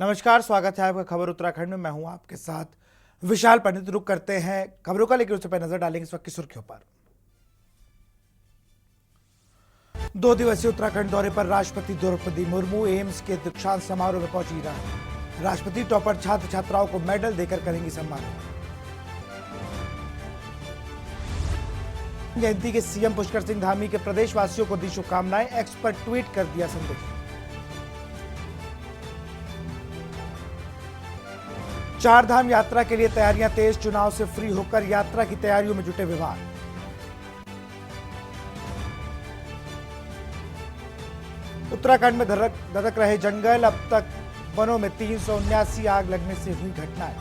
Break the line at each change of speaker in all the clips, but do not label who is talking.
नमस्कार, स्वागत है आपका खबर उत्तराखंड में। मैं हूं आपके साथ विशाल पंडित। रुक करते हैं खबरों का, लेकिन उससे पहले नजर डालेंगे इस वक्त की सुर्खियों पर। 2 दिवसीय उत्तराखंड दौरे पर राष्ट्रपति द्रौपदी मुर्मू एम्स के दीक्षांत समारोह में पहुंची राष्ट्रपति टॉपर छात्र छात्राओं को मेडल देकर करेंगी सम्मानित। जयंती के सीएम पुष्कर सिंह धामी के प्रदेशवासियों को दी शुभकामनाएं। एक्स पर ट्वीट कर दिया संदेश। चार धाम यात्रा के लिए तैयारियां तेज। चुनाव से फ्री होकर यात्रा की तैयारियों में जुटे विभाग। उत्तराखंड में धधक रहे जंगल। अब तक वनों में 379 आग लगने से हुई घटनाएं।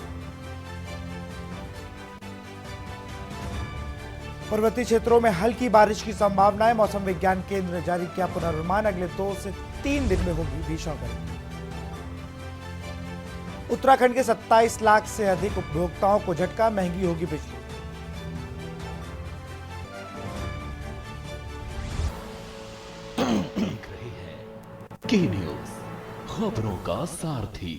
पर्वतीय क्षेत्रों में हल्की बारिश की संभावनाएं। मौसम विज्ञान केंद्र ने जारी किया पूर्वानुमान। अगले 2 से 3 दिन में होगी भीषण गर्मी। उत्तराखंड के 27 लाख से अधिक उपभोक्ताओं को झटका। महंगी होगी बिजली।
देख रहे हैं के न्यूज, खबरों का सारथी।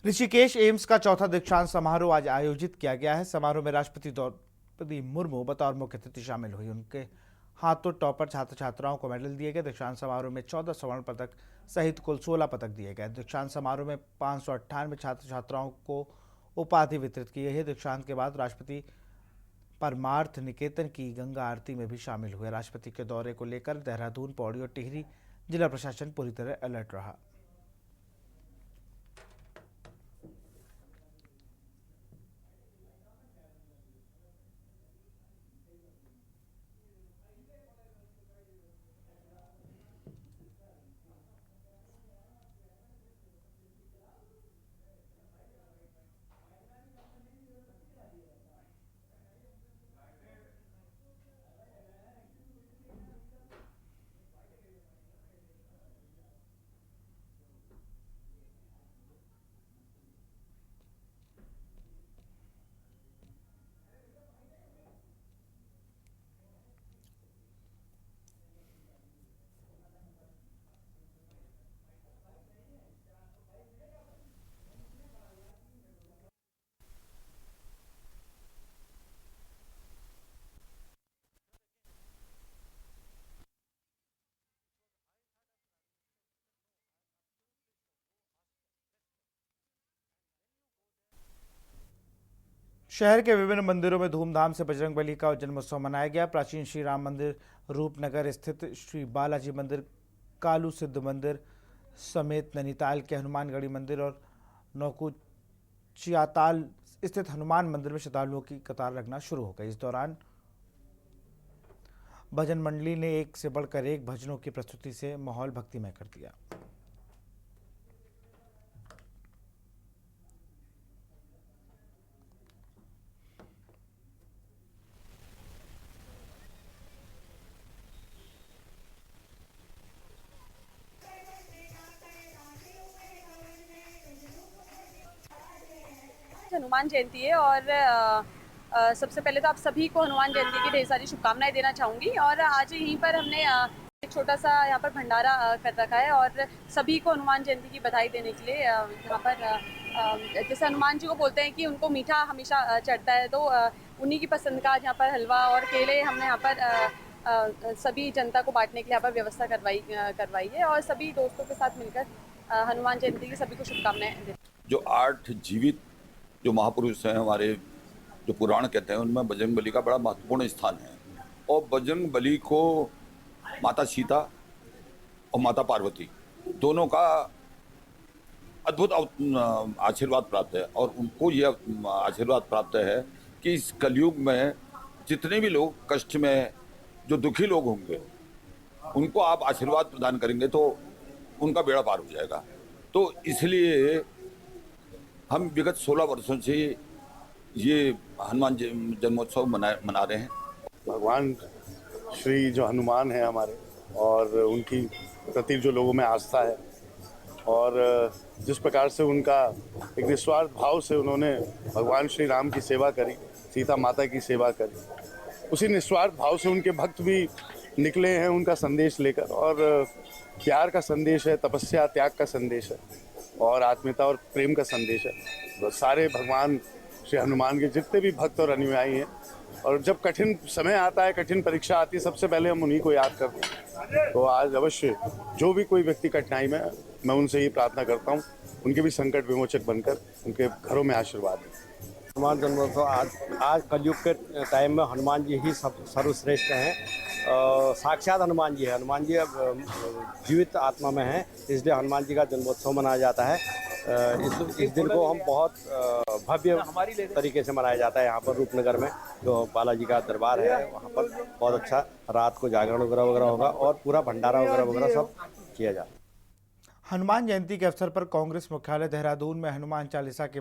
ऋषिकेश एम्स का चौथा दीक्षांत समारोह आज आयोजित किया गया है। समारोह में राष्ट्रपति द्रौपदी मुर्मू बतौर मुख्य अतिथि शामिल हुई। उनके हाथों टॉपर छात्र छात्राओं को मेडल दिए गए। दीक्षांत समारोह में 14 स्वर्ण पदक सहित कुल 16 पदक दिए गए। दीक्षांत समारोह में 598 छात्र छात्राओं को उपाधि वितरित की गई है। दीक्षांत के बाद राष्ट्रपति परमार्थ निकेतन की गंगा आरती में भी शामिल हुए। राष्ट्रपति के दौरे को लेकर देहरादून, पौड़ी और टिहरी जिला प्रशासन पूरी तरह अलर्ट रहा। शहर के विभिन्न मंदिरों में धूमधाम से बजरंगबली का जन्मोत्सव मनाया गया। प्राचीन श्री राम मंदिर, रूपनगर स्थित श्री बालाजी मंदिर, कालू सिद्ध मंदिर समेत नैनीताल के हनुमानगढ़ी मंदिर और नौकुचियाताल स्थित हनुमान मंदिर में श्रद्धालुओं की कतार लगना शुरू हो गई। इस दौरान भजन मंडली ने एक से बढ़कर एक भजनों की प्रस्तुति से माहौल भक्तिमय कर दिया।
हनुमान जयंती है और सबसे पहले तो आप सभी को हनुमान जयंती की ढेर सारी शुभकामनाएं देना चाहूँगी। और आज यहीं पर हमने एक छोटा सा यहाँ पर भंडारा कर रखा है और सभी को हनुमान जयंती की बधाई देने के लिए यहाँ पर जैसे हनुमान जी को बोलते हैं कि उनको मीठा हमेशा चढ़ता है, तो उन्हीं की पसंद का आज यहाँ पर हलवा और केले हमने यहाँ पर सभी जनता को बांटने के लिए यहाँ पर व्यवस्था करवाई है और सभी दोस्तों के साथ मिलकर हनुमान जयंती की सभी को शुभकामनाएं देते हैं।
जो 8 जीवित जो महापुरुष हैं हमारे, जो पुराण कहते हैं, उनमें बजरंगबली का बड़ा महत्वपूर्ण स्थान है। और बजरंगबली को माता सीता और माता पार्वती दोनों का अद्भुत आशीर्वाद प्राप्त है। और उनको यह आशीर्वाद प्राप्त है कि इस कलयुग में जितने भी लोग कष्ट में, जो दुखी लोग होंगे, उनको आप आशीर्वाद प्रदान करेंगे तो उनका बेड़ा पार हो जाएगा। तो इसलिए हम विगत 16 वर्षों से ये हनुमान जन्मोत्सव मना रहे हैं।
भगवान श्री जो हनुमान है हमारे, और उनकी प्रति जो लोगों में आस्था है और जिस प्रकार से उनका एक निस्वार्थ भाव से उन्होंने भगवान श्री राम की सेवा करी, सीता माता की सेवा करी, उसी निस्वार्थ भाव से उनके भक्त भी निकले हैं उनका संदेश लेकर। और प्यार का संदेश है, तपस्या त्याग का संदेश है। और आत्मीयता और प्रेम का संदेश है। तो सारे भगवान श्री हनुमान के जितने भी भक्त और अनुयायी हैं, और जब कठिन समय आता है, कठिन परीक्षा आती है, सबसे पहले हम उन्हीं को याद करते हैं। तो आज अवश्य जो भी कोई व्यक्ति कठिनाई में, मैं उनसे ये प्रार्थना करता हूँ उनके भी संकट विमोचक बनकर उनके घरों में आशीर्वाद है।
हनुमान जन्मोत्सव आज कलयुग के टाइम में हनुमान जी ही सब सर्वश्रेष्ठ हैं। साक्षात हनुमान जी है। हनुमान जी जीवित आत्मा में हैं, इसलिए हनुमान जी का जन्मोत्सव मनाया जाता है। इस दिन को हम बहुत भव्य तरीके से मनाया जाता है। यहाँ पर रूपनगर में जो बालाजी का दरबार है, वहाँ पर बहुत अच्छा रात को जागरण वगैरह होगा और पूरा भंडारा वगैरह सब किया जाता है।
हनुमान जयंती के अवसर पर कांग्रेस मुख्यालय देहरादून में हनुमान चालीसा के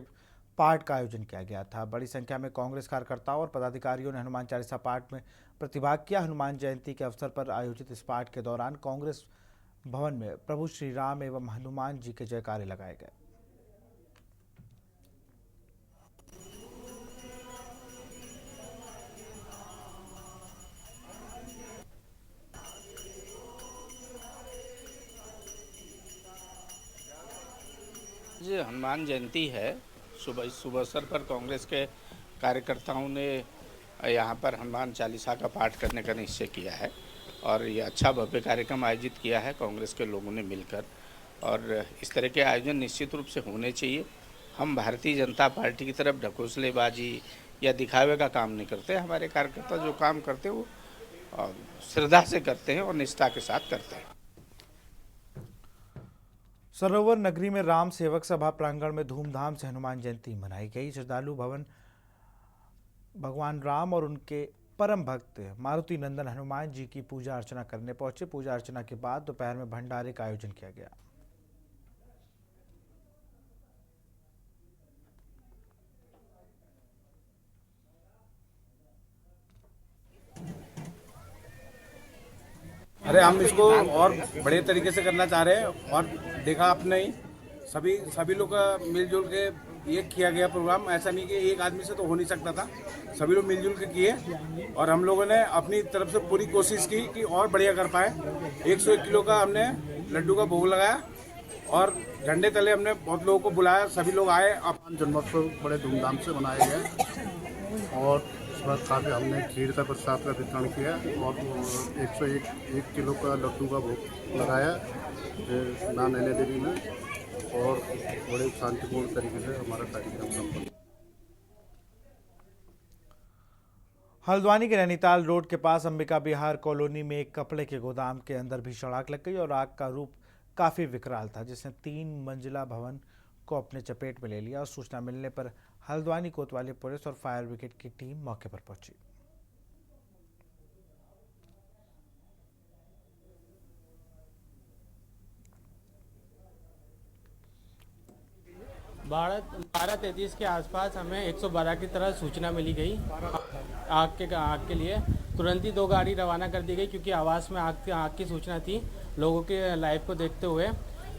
पाठ का आयोजन किया गया था। बड़ी संख्या में कांग्रेस कार्यकर्ताओं और पदाधिकारियों ने हनुमान चालीसा पाठ में प्रतिभाग किया। हनुमान जयंती के अवसर पर आयोजित इस पाठ के दौरान कांग्रेस भवन में प्रभु श्री राम एवं हनुमान जी के जयकारे लगाए गए।
जी हनुमान जयंती है। शुभ अवसर पर कांग्रेस के कार्यकर्ताओं ने यहाँ पर हनुमान चालीसा का पाठ करने का निश्चय किया है और ये अच्छा भव्य कार्यक्रम आयोजित किया है कांग्रेस के लोगों ने मिलकर। और इस तरह के आयोजन निश्चित रूप से होने चाहिए। हम भारतीय जनता पार्टी की तरफ ढकोसलेबाजी या दिखावे का काम नहीं करते। हमारे कार्यकर्ता जो काम करते हैं वो श्रद्धा से करते हैं और निष्ठा के साथ करते हैं।
सरोवर नगरी में राम सेवक सभा प्रांगण में धूमधाम से हनुमान जयंती मनाई गई। श्रद्धालु भगवान राम और उनके परम भक्त मारुति नंदन हनुमान जी की पूजा अर्चना करने पहुंचे। पूजा अर्चना के बाद दोपहर में भंडारे का आयोजन किया गया।
अरे हम इसको और बड़े तरीके से करना चाह रहे हैं और देखा आपने ही सभी लोग का मिलजुल के ये किया गया प्रोग्राम। ऐसा नहीं कि एक आदमी से तो हो नहीं सकता था, सभी लोग मिलजुल के किए और हम लोगों ने अपनी तरफ से पूरी कोशिश की कि और बढ़िया कर पाए। 101 किलो का हमने लड्डू का भोग लगाया और झंडे तले हमने बहुत लोगों को बुलाया, सभी लोग आए।
हनुमान जन्मोत्सव बड़े धूमधाम से मनाया गया और इस बार काफ़ी हमने खीर का प्रसाद का वितरण किया और 101 किलो का लड्डू का भोग लगाया नैना देवी में और बड़े शांतिपूर्ण तरीके से हमारा कार्यक्रम संपन्न।
हल्द्वानी के नैनीताल रोड के पास अंबिका बिहार कॉलोनी में एक कपड़े के गोदाम के अंदर भीषण आग लग गई और आग का रूप काफी विकराल था, जिसने 3 मंजिला भवन को अपने चपेट में ले लिया। और सूचना मिलने पर हल्द्वानी कोतवाली पुलिस और फायर ब्रिगेड की टीम मौके पर पहुंची।
बारह 33 के आसपास हमें 112 की तरह सूचना मिली गई आग के लिए। तुरंत ही 2 गाड़ी रवाना कर दी गई क्योंकि आवास में आग की सूचना थी। लोगों के लाइफ को देखते हुए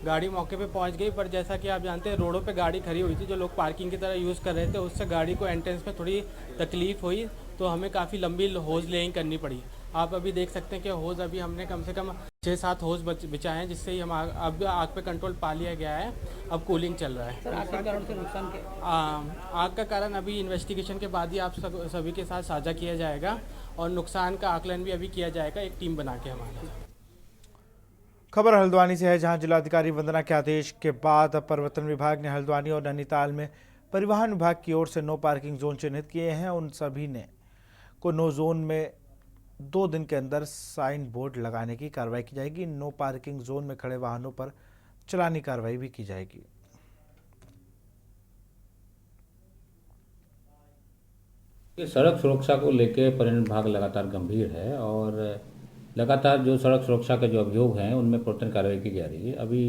गाड़ी मौके पे पहुंच गई, पर जैसा कि आप जानते हैं रोडों पे गाड़ी खड़ी हुई थी जो लोग पार्किंग की तरह यूज़ कर रहे थे, उससे गाड़ी को एंट्रेंस में थोड़ी तकलीफ हुई तो हमें काफ़ी लंबी होज लेइंग करनी पड़ी। आप अभी देख सकते हैं कि होज अभी हमने कम से कम 6-7 होज बिछाए हैं, जिससे ही हम अब आग पे कंट्रोल पा लिया गया है। अब कूलिंग चल रहा है। सर, आग के कारण से नुकसान क्या? आग का कारण अभी इन्वेस्टिगेशन के बाद ही आप सभी के साथ साझा किया जाएगा और नुकसान का आकलन भी अभी किया जाएगा एक टीम बना के हमारा।
खबर हल्द्वानी से है, जहां जिलाधिकारी वंदना के आदेश के बाद अब परिवहन विभाग ने हल्द्वानी और नैनीताल में परिवहन विभाग की ओर से नो पार्किंग जोन चिन्हित किए हैं। उन सभी ने को नो जोन में 2 दिन के अंदर साइन बोर्ड लगाने की कार्रवाई की जाएगी। नो पार्किंग जोन में खड़े वाहनों पर चालानी कार्रवाई भी की जाएगी।
सड़क सुरक्षा को लेकर परिवहन विभाग लगातार गंभीर है और लगातार जो सड़क सुरक्षा के जो अभियोग हैं उनमें प्रवर्तन कार्रवाई की जा रही है। अभी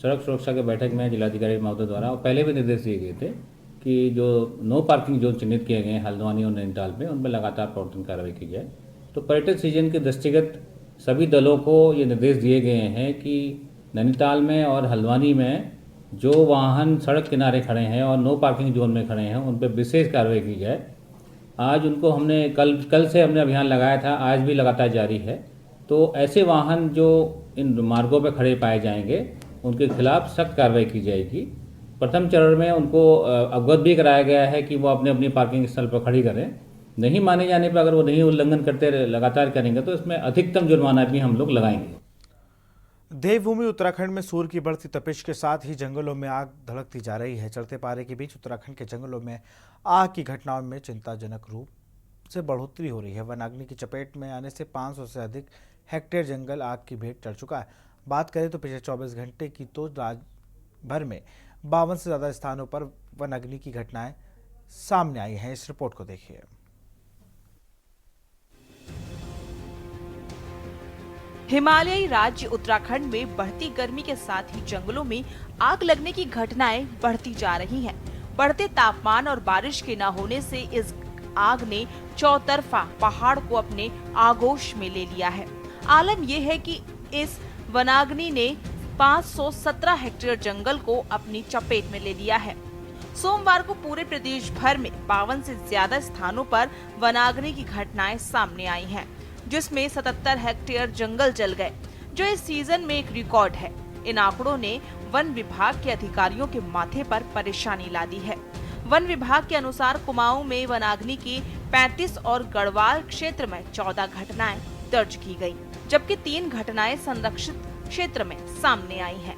सड़क सुरक्षा के बैठक में जिलाधिकारी महोदय द्वारा और पहले भी निर्देश दिए गए थे कि जो नो पार्किंग जोन चिन्हित किए गए हैं हल्द्वानी और नैनीताल में, उनमें लगातार प्रवर्तन कार्रवाई की जाए। तो पर्यटन सीजन के दृष्टिगत सभी दलों को ये निर्देश दिए गए हैं कि नैनीताल में और हल्द्वानी में जो वाहन सड़क किनारे खड़े हैं और नो पार्किंग जोन में खड़े हैं उन पर विशेष कार्रवाई की जाए। आज उनको हमने कल से हमने अभियान लगाया था, आज भी लगातार जारी है। तो ऐसे वाहन जो इन मार्गों पर खड़े पाए जाएंगे उनके खिलाफ सख्त कार्रवाई की जाएगी। प्रथम चरण में उनको अवगत भी कराया गया है कि वो अपने अपनी पार्किंग स्थल पर खड़ी करें। नहीं माने जाने पर अगर वो नहीं उल्लंघन करते लगातार करेंगे तो इसमें अधिकतम जुर्माना भी हम लोग लगाएंगे।
देवभूमि उत्तराखंड में सूर्य की बढ़ती तपिश के साथ ही जंगलों में आग धड़कती जा रही है। चढ़ते पारे के बीच उत्तराखंड के जंगलों में आग की घटनाओं में चिंताजनक रूप से बढ़ोतरी हो रही है। वनाग्नि की चपेट में आने से 500 से अधिक हेक्टेयर जंगल आग की भेंट चढ़ चुका है। बात करें तो पिछले 24 घंटे की तो राज्य भर में 52 से ज्यादा स्थानों पर वनाग्नि की घटनाएं सामने आई हैं। इस रिपोर्ट को देखिए।
हिमालयी राज्य उत्तराखंड में बढ़ती गर्मी के साथ ही जंगलों में आग लगने की घटनाएं बढ़ती जा रही हैं। बढ़ते तापमान और बारिश के न होने से इस आग ने चौतरफा पहाड़ को अपने आगोश में ले लिया है। आलम यह है कि इस वनाग्नि ने 517 हेक्टेयर जंगल को अपनी चपेट में ले लिया है। सोमवार को पूरे प्रदेश भर में 52 से ज्यादा स्थानों पर वनाग्नि की घटनाएं सामने आई हैं, जिसमें 77 हेक्टेयर जंगल जल गए, जो इस सीजन में एक रिकॉर्ड है। इन आंकड़ों ने वन विभाग के अधिकारियों के माथे पर परेशानी ला दी है। वन विभाग के अनुसार कुमाऊं में वनाग्नि की 35 और गढ़वाल क्षेत्र में 14 घटनाएं दर्ज की गई, जबकि 3 घटनाएं संरक्षित क्षेत्र में सामने आई हैं।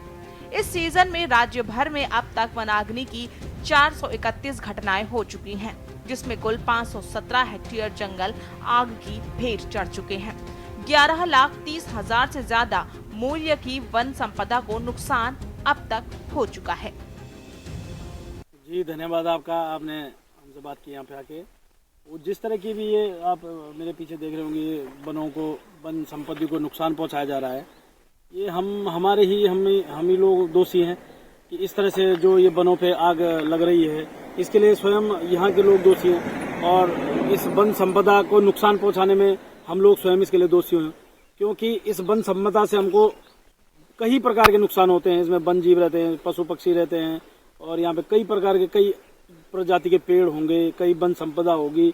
इस सीजन में राज्य भर में अब तक वनाग्नि की 431 घटनाएं हो चुकी हैं, जिसमें कुल 517 हेक्टेयर जंगल आग की भेंट चढ़ चुके हैं। 11,30,000 से ज्यादा मूल्य की वन संपदा को नुकसान अब तक हो चुका है।
जी धन्यवाद आपका, आपने हमसे बात की यहाँ पे आके। वो जिस तरह की भी ये आप मेरे पीछे देख रहे होंगे, ये वनों को, वन संपत्ति को नुकसान पहुँचाया जा रहा है, ये हम ही लोग दोषी हैं कि इस तरह से जो ये वनों पे आग लग रही है, इसके लिए स्वयं यहाँ के लोग दोषी हैं और इस वन संपदा को नुकसान पहुंचाने में हम लोग स्वयं इसके लिए दोषी हैं, क्योंकि इस वन संपदा से हमको कई प्रकार के नुकसान होते हैं। इसमें वन जीव रहते हैं, पशु पक्षी रहते हैं और यहाँ पे कई प्रकार के कई प्रजाति के पेड़ होंगे, कई वन संपदा होगी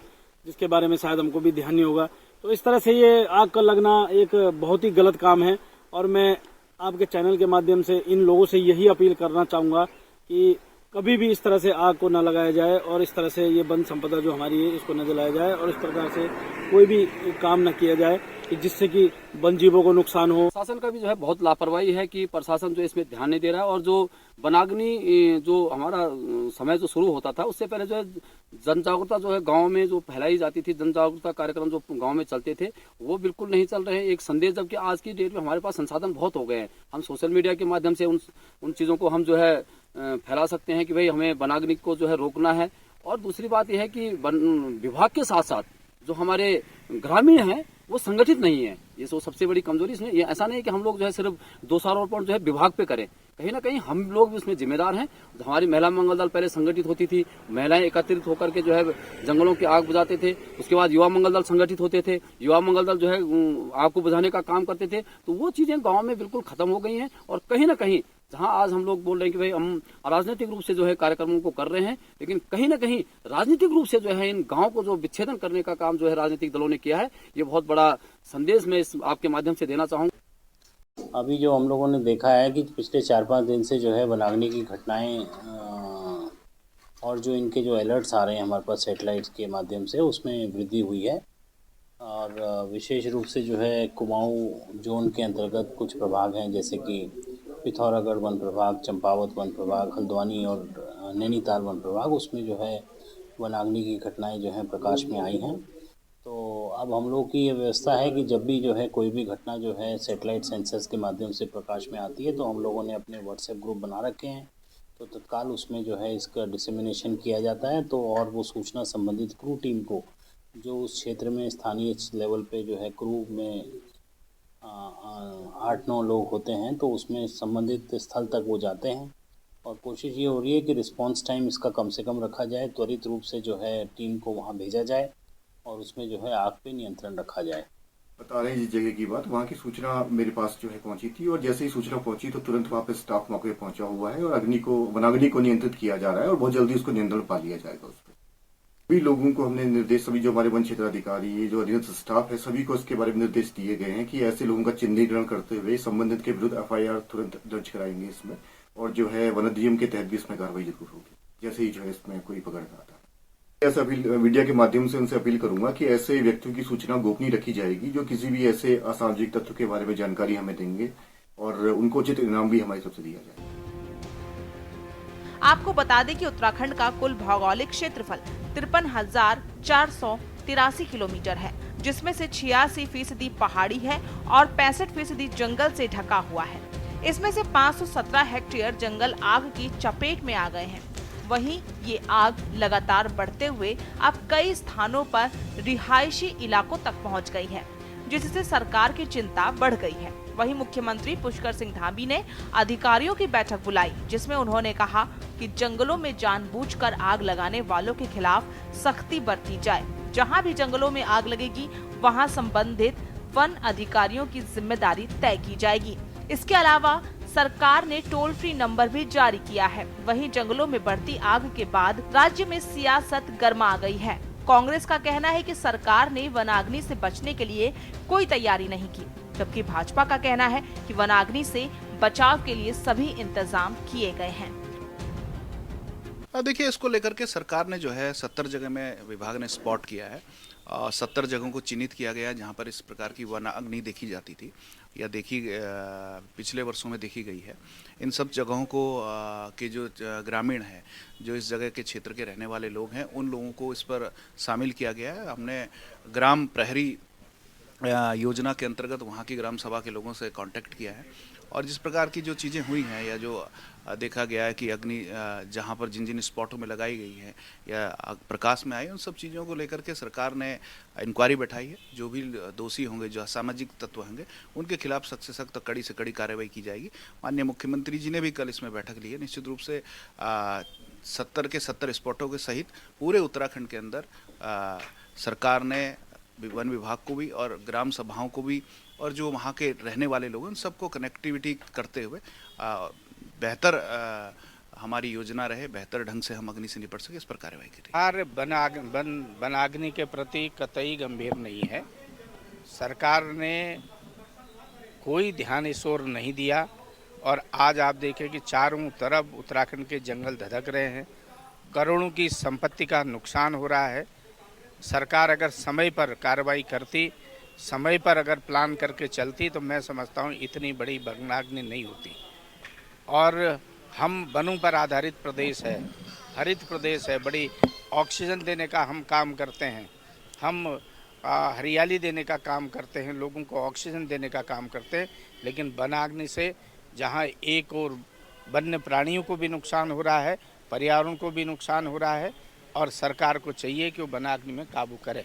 जिसके बारे में शायद हमको भी ध्यान नहीं होगा। तो इस तरह से ये आग का लगना एक बहुत ही गलत काम है और मैं आपके चैनल के माध्यम से इन लोगों से यही अपील करना चाहूंगा कि कभी भी इस तरह से आग को न लगाया जाए और इस तरह से ये वन संपदा जो हमारी है इसको न जलाया जाए और इस प्रकार से कोई भी काम न किया जाए कि जिससे कि वन जीवों को नुकसान हो।
प्रशासन का भी जो है बहुत लापरवाही है कि प्रशासन जो इसमें ध्यान नहीं दे रहा है और जो वनाग्नि जो हमारा समय जो शुरू होता था उससे पहले जो है जन जागरूकता जो है गाँव में जो फैलाई जाती थी, जन जागरूकता कार्यक्रम जो गाँव में चलते थे वो बिल्कुल नहीं चल रहे हैं। एक संदेश, जबकि आज की डेट में हमारे पास संसाधन बहुत हो गए हैं, हम सोशल मीडिया के माध्यम से उन चीज़ों को हम जो है फैला सकते हैं कि भाई हमें वनाग्नि को जो है रोकना है। और दूसरी बात यह है कि वन विभाग के साथ साथ जो हमारे ग्रामीण हैं वो संगठित नहीं है, ये तो सबसे बड़ी कमजोरी इसमें। ये ऐसा नहीं है कि हम लोग जो है सिर्फ दोषारोपण जो है विभाग पे करें, कहीं ना कहीं हम लोग भी उसमें जिम्मेदार हैं। हमारी महिला मंगल दल पहले संगठित होती थी, महिलाएं एकत्रित होकर के जो है जंगलों की आग बुझाते थे। उसके बाद युवा मंगल दल संगठित होते थे, युवा मंगल दल जो है आग को बुझाने का काम करते थे। तो वो चीजें गाँव में बिल्कुल खत्म हो गई हैं और कहीं ना कहीं जहां आज हम लोग बोल रहे हैं कि भाई हम राजनीतिक रूप से जो है कार्यक्रमों को कर रहे हैं, लेकिन कहीं ना कहीं राजनीतिक रूप से जो है इन गांव को जो विच्छेदन करने का काम जो है राजनीतिक दलों ने किया है, ये बहुत बड़ा संदेश मैं इस आपके माध्यम से देना चाहूँगा।
अभी जो हम लोगों ने देखा है कि पिछले 4-5 दिन से जो है वनाग्नि की घटनाएं और जो इनके जो अलर्ट्स आ रहे हैं हमारे पास सैटेलाइट के माध्यम से, उसमें वृद्धि हुई है। और विशेष रूप से जो है कुमाऊं जोन के अंतर्गत कुछ प्रभाग हैं, जैसे कि पिथौरागढ़ वन प्रभाग, चंपावत वन प्रभाग, हल्द्वानी और नैनीताल वन प्रभाग, उसमें जो है वनाग्नि की घटनाएं जो हैं प्रकाश में आई हैं। तो अब हम लोग की ये व्यवस्था है कि जब भी जो है कोई भी घटना जो है सैटेलाइट सेंसर्स के माध्यम से प्रकाश में आती है तो हम लोगों ने अपने व्हाट्सएप ग्रुप बना रखे हैं, तो तत्काल उसमें जो है इसका डिसेमिनेशन किया जाता है। तो और वो सूचना संबंधित क्रू टीम को, जो उस क्षेत्र में स्थानीय लेवल पे जो है क्रू में 8-9 लोग होते हैं, तो उसमें संबंधित स्थल तक वो जाते हैं और कोशिश ये हो रही है कि रिस्पांस टाइम इसका कम से कम रखा जाए, त्वरित रूप से जो है टीम को वहाँ भेजा जाए और उसमें जो है आग पे नियंत्रण रखा जाए।
बता रहे हैं जिस जगह की बात, वहाँ की सूचना मेरे पास जो है पहुँची थी और जैसे ही सूचना पहुँची तो तुरंत वहाँ पे स्टाफ मौके पहुँचा हुआ है और वनाग्नि को नियंत्रित किया जा रहा है और बहुत जल्दी उसको नियंत्रण पा लिया जाएगा उस पर। सभी लोगों को हमने निर्देश, सभी जो हमारे वन क्षेत्राधिकारी, ये जो अधीनस्थ स्टाफ है, सभी को इसके बारे में निर्देश दिए गए हैं कि ऐसे लोगों का चिन्हीकरण करते हुए संबंधित के विरुद्ध FIR तुरंत दर्ज कराएंगे इसमें, और जो है वन अधिनियम के तहत भी इसमें कार्रवाई जरूर होगी जैसे ही जो है इसमें कोई पकड़ में आता है। ऐसा अपील मीडिया के माध्यम से उनसे अपील करूंगा कि ऐसे व्यक्तियों की सूचना गोपनीय रखी जाएगी जो किसी भी ऐसे असामाजिक तत्व के बारे में जानकारी हमें देंगे, और उनको उचित इनाम भी हमारी तरफ से दिया जाएगा।
आपको बता दें कि उत्तराखंड का कुल भौगोलिक क्षेत्रफल 53,483 किलोमीटर है, जिसमें से 86% पहाड़ी है और 65% जंगल से ढका हुआ है। इसमें से 517 हेक्टेयर जंगल आग की चपेट में आ गए हैं। वहीं ये आग लगातार बढ़ते हुए अब कई स्थानों पर रिहायशी इलाकों तक पहुंच गई है, जिससे सरकार की चिंता बढ़ गई है। वहीं मुख्यमंत्री पुष्कर सिंह धामी ने अधिकारियों की बैठक बुलाई, जिसमें उन्होंने कहा कि जंगलों में जानबूझकर आग लगाने वालों के खिलाफ सख्ती बरती जाए। जहां भी जंगलों में आग लगेगी, वहां संबंधित वन अधिकारियों की जिम्मेदारी तय की जाएगी। इसके अलावा सरकार ने टोल फ्री नंबर भी जारी किया है। वहीं जंगलों में बढ़ती आग के बाद राज्य में सियासत गर्मा गई है। कांग्रेस का कहना है कि सरकार ने वनाग्नि से बचने के लिए कोई तैयारी नहीं की, जबकि भाजपा का कहना है कि वनाग्नि से बचाव के लिए सभी इंतजाम किए गए हैं।
देखिए, इसको लेकर के सरकार ने जो है 70 जगह में विभाग ने स्पॉट किया है और 70 जगहों को चिन्हित किया गया है जहां पर इस प्रकार की वनाग्नि देखी जाती थी या पिछले वर्षों में देखी गई है। इन सब जगहों को के जो ग्रामीण हैं, जो इस जगह के क्षेत्र के रहने वाले लोग हैं, उन लोगों को इस पर शामिल किया गया है। हमने ग्राम प्रहरी योजना के अंतर्गत वहाँ की ग्राम सभा के लोगों से कांटेक्ट किया है और जिस प्रकार की जो चीज़ें हुई हैं या जो देखा गया है कि अग्नि जहाँ पर जिन जिन स्पॉटों में लगाई गई है या प्रकाश में आई, उन सब चीज़ों को लेकर के सरकार ने इंक्वायरी बैठाई है। जो भी दोषी होंगे, जो असामाजिक तत्व होंगे, उनके खिलाफ सख्त से सख्त, कड़ी से कड़ी कार्रवाई की जाएगी। माननीय मुख्यमंत्री जी ने भी कल इसमें बैठक ली है। निश्चित रूप से 70 के 70 स्पॉटों के सहित पूरे उत्तराखंड के अंदर सरकार ने वन विभाग को भी और ग्राम सभाओं को भी और जो वहाँ के रहने वाले लोग हैं, उन सबको कनेक्टिविटी करते हुए बेहतर हमारी योजना रहे, बेहतर ढंग से हम अग्नि से निपट सके, इस पर कार्रवाई करें।
वनाग्नि के प्रति कतई गंभीर नहीं है। सरकार ने कोई ध्यान इस ओर नहीं दिया और आज आप देखें कि चारों तरफ उत्तराखंड के जंगल धधक रहे हैं, करोड़ों की संपत्ति का नुकसान हो रहा है। सरकार अगर समय पर कार्रवाई करती, समय पर अगर प्लान करके चलती, तो मैं समझता हूँ इतनी बड़ी वनाग्नि नहीं होती। और हम वनों पर आधारित प्रदेश है, हरित प्रदेश है, बड़ी ऑक्सीजन देने का हम काम करते हैं, हम हरियाली देने का काम करते हैं, लोगों को ऑक्सीजन देने का काम करते हैं। लेकिन वनाग्नि से जहाँ एक और वन्य प्राणियों को भी नुकसान हो रहा है, पर्यावरण को भी नुकसान हो रहा है और सरकार को चाहिए कि वो वनाग्नि में काबू करे।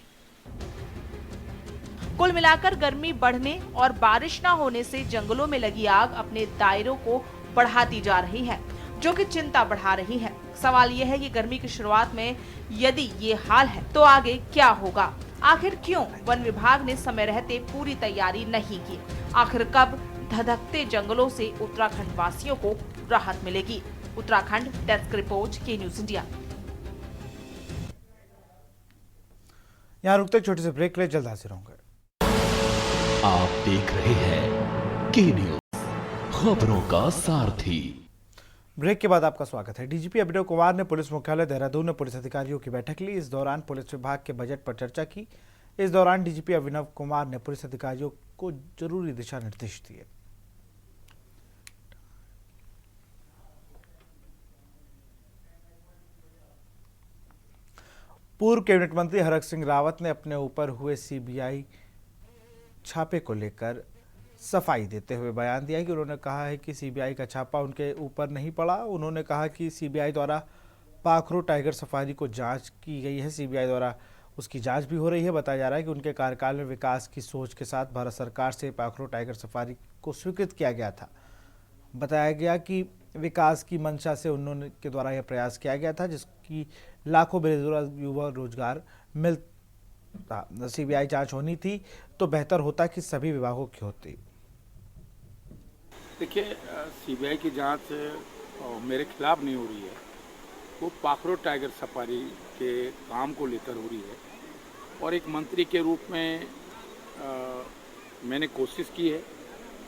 कुल मिलाकर गर्मी बढ़ने और बारिश न होने से जंगलों में लगी आग अपने दायरों को बढ़ाती जा रही है, जो कि चिंता बढ़ा रही है। सवाल यह है कि गर्मी की शुरुआत में यदि ये हाल है तो आगे क्या होगा? आखिर क्यों वन विभाग ने समय रहते पूरी तैयारी नहीं की? आखिर कब धधकते जंगलों से उत्तराखंड वासियों को राहत मिलेगी? उत्तराखंड डेस्क रिपोर्ट, के न्यूज इंडिया।
यहाँ रुकते छोटे से ब्रेक ले, जल्द हाजिर होंगे।
आप देख रहे हैं के न्यूज, खबरों का सारथी।
ब्रेक के बाद आपका स्वागत है। डीजीपी अभिनव कुमार ने पुलिस मुख्यालय देहरादून में पुलिस अधिकारियों की बैठक ली। इस दौरान पुलिस विभाग के बजट पर चर्चा की। इस दौरान डीजीपी अभिनव कुमार ने पुलिस अधिकारियों को जरूरी दिशा निर्देश दिए। पूर्व कैबिनेट मंत्री हरक सिंह रावत ने अपने ऊपर हुए सीबीआई छापे को लेकर सफाई देते हुए बयान दिया कि उन्होंने कहा है कि सीबीआई का छापा उनके ऊपर नहीं पड़ा। उन्होंने कहा कि सीबीआई द्वारा पाखरू टाइगर सफारी को जांच की गई है, सीबीआई द्वारा उसकी जांच भी हो रही है। बताया जा रहा है कि उनके कार्यकाल में विकास की सोच के साथ भारत सरकार से पाखरू टाइगर सफारी को स्वीकृत किया गया था। बताया गया कि विकास की मंशा से उन्होंने के द्वारा यह प्रयास किया गया था, जिसकी लाखों बेरोजगार युवा रोजगार मिलता। सीबीआई जांच होनी थी तो बेहतर होता कि सभी विभागों की होती।
देखिए, सीबीआई की जांच मेरे खिलाफ नहीं हो रही है, वो पाखरो टाइगर सफारी के काम को लेकर हो रही है और एक मंत्री के रूप में मैंने कोशिश की है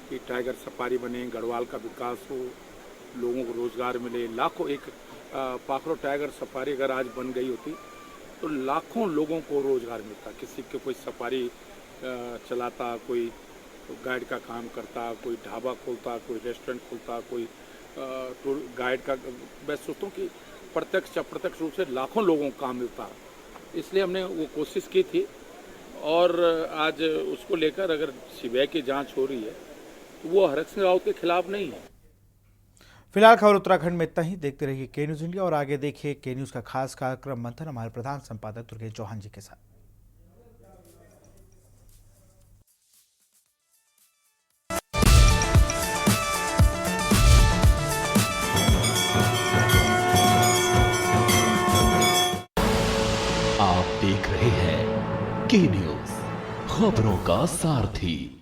कि टाइगर सफारी बने, गढ़वाल का विकास हो, लोगों को रोज़गार मिले। लाखों एक पाखरो टाइगर सफारी अगर आज बन गई होती तो लाखों लोगों को रोज़गार मिलता। किसी के कोई सफारी चलाता, कोई गाइड का काम करता, कोई ढाबा खोलता, कोई रेस्टोरेंट खोलता, कोई गाइड का। मैं सोचता हूँ कि प्रत्यक्ष अप्रत्यक्ष रूप से लाखों लोगों को काम मिलता। इसलिए हमने वो कोशिश की थी और आज उसको लेकर अगर सीबीआई की जांच हो रही है तो वो हरक सिंह रावत के खिलाफ नहीं है।
फिलहाल खबर उत्तराखंड में इतना ही। देखते रहिए के न्यूज़ इंडिया और आगे देखिए के न्यूज़ का खास कार्यक्रम मंथन हमारे प्रधान संपादक दुर्गेश चौहान जी के साथ।
आप देख रहे हैं के न्यूज़, खबरों का सारथी।